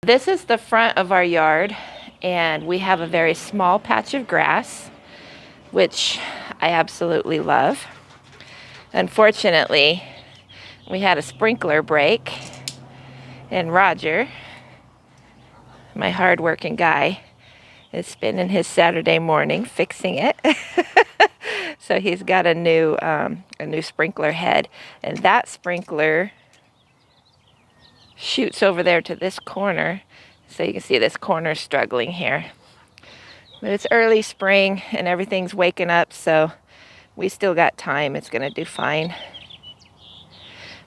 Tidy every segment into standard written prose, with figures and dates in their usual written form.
This is the front of our yard, and we have a very small patch of grass, which I absolutely love. Unfortunately, we had a sprinkler break, and Roger, my hard-working guy, is spending his Saturday morning fixing it. So he's got a new sprinkler head, and that sprinkler shoots over there to this corner, so you can see this corner struggling here. But it's early spring and everything's waking up, so we still got time. It's gonna do fine.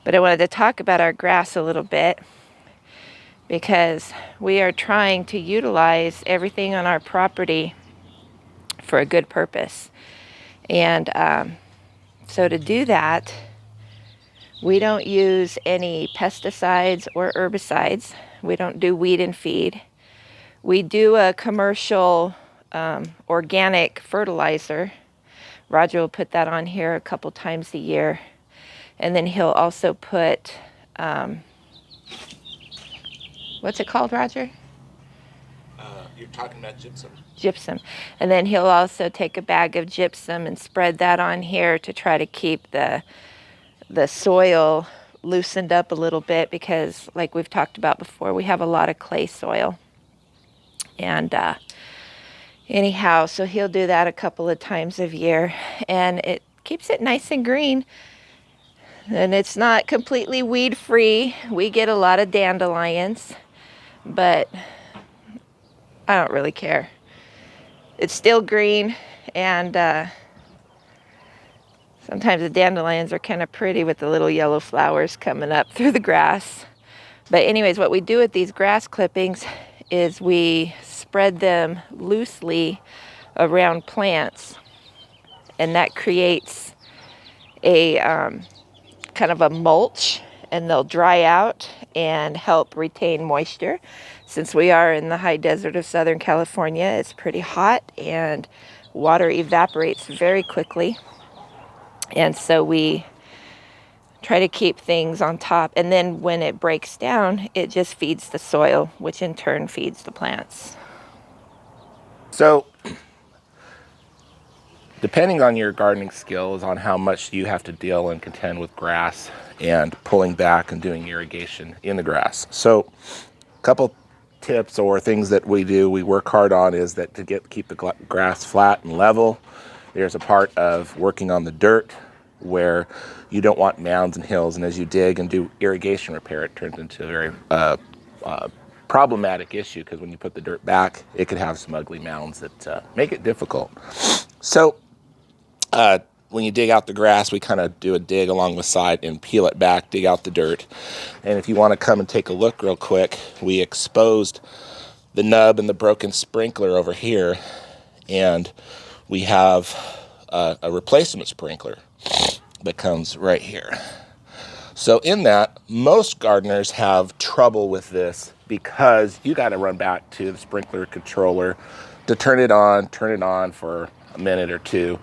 But I wanted to talk about our grass a little bit because we are trying to utilize everything on our property for a good purpose. And so to do that, we don't use any pesticides or herbicides. We don't do weed and feed. We do a commercial organic fertilizer. Roger will put that on here a couple times a year. And then he'll also put, what's it called, Roger? You're talking about gypsum. Gypsum. And then he'll also take a bag of gypsum and spread that on here to try to keep the soil loosened up a little bit, because like we've talked about before, we have a lot of clay soil. And anyhow, so he'll do that a couple of times a year, and it keeps it nice and green. And it's not completely weed free. We get a lot of dandelions, but I don't really care. It's still green, and sometimes the dandelions are kind of pretty with the little yellow flowers coming up through the grass. But anyways, what we do with these grass clippings is we spread them loosely around plants, and that creates a kind of a mulch, and they'll dry out and help retain moisture. Since we are in the high desert of Southern California, it's pretty hot and water evaporates very quickly. And so we try to keep things on top. And then when it breaks down, it just feeds the soil, which in turn feeds the plants. So, depending on your gardening skills, on how much you have to deal and contend with grass and pulling back and doing irrigation in the grass. So, a couple tips or things that we work hard on is that to keep the grass flat and level. There's a part of working on the dirt where you don't want mounds and hills, and as you dig and do irrigation repair, it turns into a very problematic issue, because when you put the dirt back, it could have some ugly mounds that make it difficult. So when you dig out the grass, we kind of do a dig along the side and peel it back, dig out the dirt. And if you want to come and take a look real quick, we exposed the nub and the broken sprinkler over here, and we have a replacement sprinkler that comes right here. So in that, most gardeners have trouble with this because you got to run back to the sprinkler controller to turn it on for a minute or two.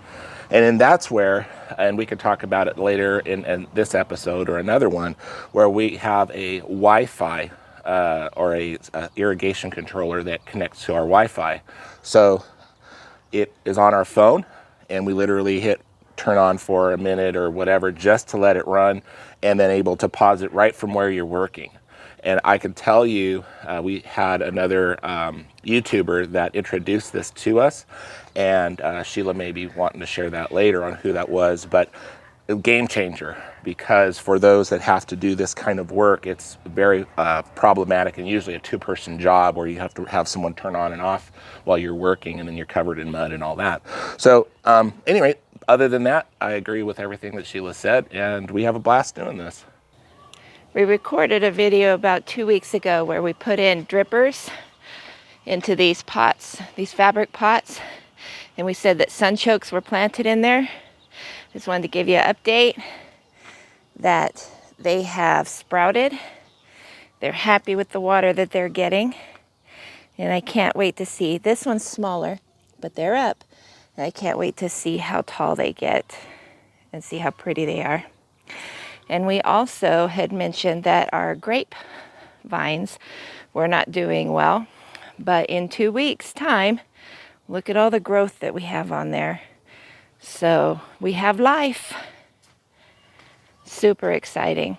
And then that's where, and we can talk about it later in this episode or another one, where we have a Wi-Fi or a irrigation controller that connects to our Wi-Fi. So it is on our phone, and we literally hit turn on for a minute or whatever just to let it run, and then able to pause it right from where you're working. And I can tell you, we had another YouTuber that introduced this to us, and Sheila may be wanting to share that later on who that was, but a game changer, because for those that have to do this kind of work, it's very problematic, and usually a two-person job where you have to have someone turn on and off while you're working, and then you're covered in mud and all that. So anyway, other than that, I agree with everything that Sheila said, and we have a blast doing this. We recorded a video about 2 weeks ago where we put in drippers into these pots, these fabric pots, and we said that sunchokes were planted in there. Just wanted to give you an update that they have sprouted. They're happy with the water that they're getting, and I can't wait to see. This one's smaller, but they're up. And I can't wait to see how tall they get and see how pretty they are. And we also had mentioned that our grape vines were not doing well. But in 2 weeks' time, look at all the growth that we have on there. So we have life. Super exciting.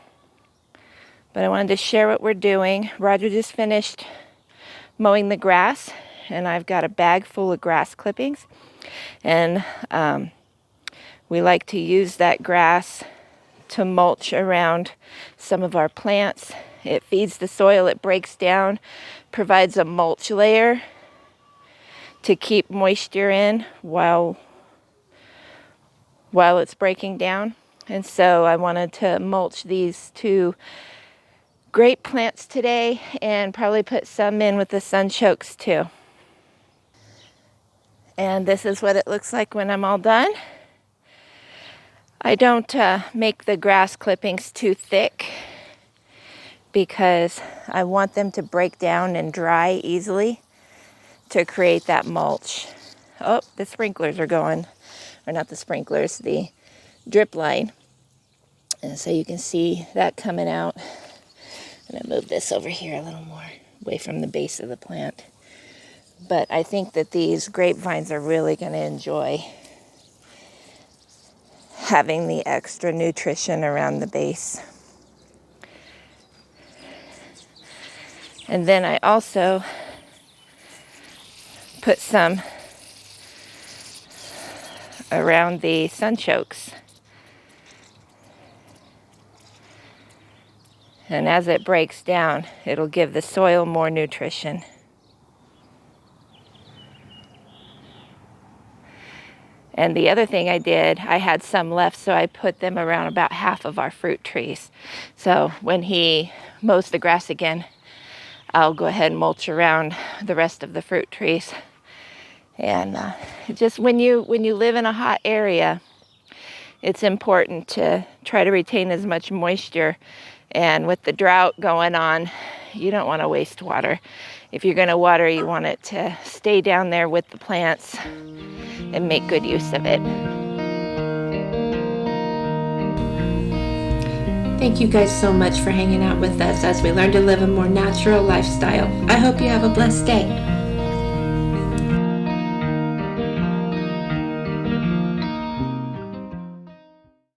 But I wanted to share what we're doing. Roger just finished mowing the grass, and I've got a bag full of grass clippings. And we like to use that grass to mulch around some of our plants. It feeds the soil, it breaks down, provides a mulch layer to keep moisture in while it's breaking down. And so I wanted to mulch these 2 grape plants today and probably put some in with the sunchokes too. And this is what it looks like when I'm all done. I don't make the grass clippings too thick because I want them to break down and dry easily to create that mulch. Oh, the sprinklers are going, or not the sprinklers, the drip line. And so you can see that coming out. I'm going to move this over here a little more away from the base of the plant. But I think that these grapevines are really going to enjoy having the extra nutrition around the base. And then I also put some around the sunchokes. And as it breaks down, it'll give the soil more nutrition. And the other thing I did, I had some left, so I put them around about half of our fruit trees. So when he mows the grass again, I'll go ahead and mulch around the rest of the fruit trees. And just when you live in a hot area, it's important to try to retain as much moisture. And with the drought going on, you don't want to waste water. If you're going to water, you want it to stay down there with the plants and make good use of it. Thank you guys so much for hanging out with us as we learn to live a more natural lifestyle. I hope you have a blessed day.